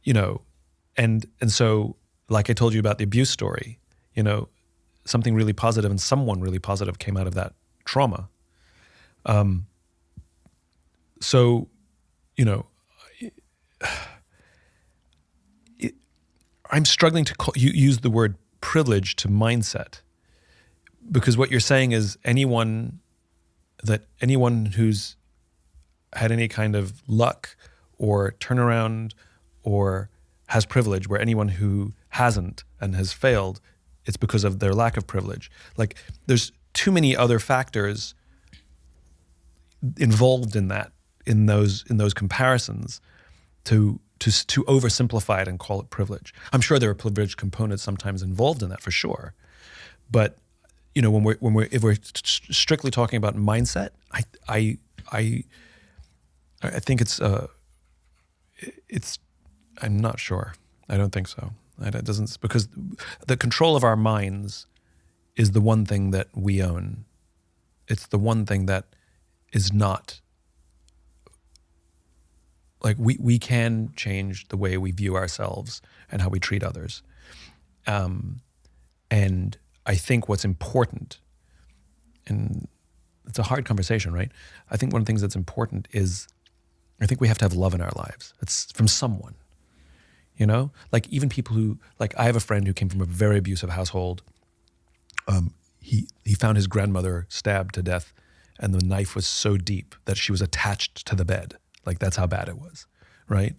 you know, and so, like I told you about the abuse story, you know, something really positive and someone really positive came out of that trauma. So, you know, I'm struggling to use the word privilege to mindset, because what you're saying is anyone who's had any kind of luck or turnaround or has privilege, where anyone who hasn't and has failed, it's because of their lack of privilege. Like, there's too many other factors involved in that, in those comparisons, to oversimplify it and call it privilege. I'm sure there are privilege components sometimes involved in that, for sure, but you know, if we're strictly talking about mindset, I think it's I'm not sure. I don't think so. It doesn't, because the control of our minds is the one thing that we own. It's the one thing that is not, like, we can change the way we view ourselves and how we treat others. And I think what's important, and it's a hard conversation, right? I think one of the things that's important is, I think we have to have love in our lives. It's from someone, you know? Like, even people who, like, I have a friend who came from a very abusive household. He found his grandmother stabbed to death, and the knife was so deep that she was attached to the bed. Like, that's how bad it was, right?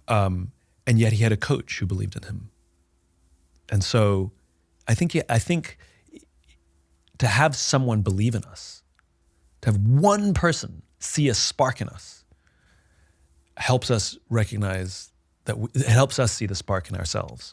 And yet he had a coach who believed in him. And so I think to have someone believe in us, to have one person see a spark in us, helps us recognize that it helps us see the spark in ourselves.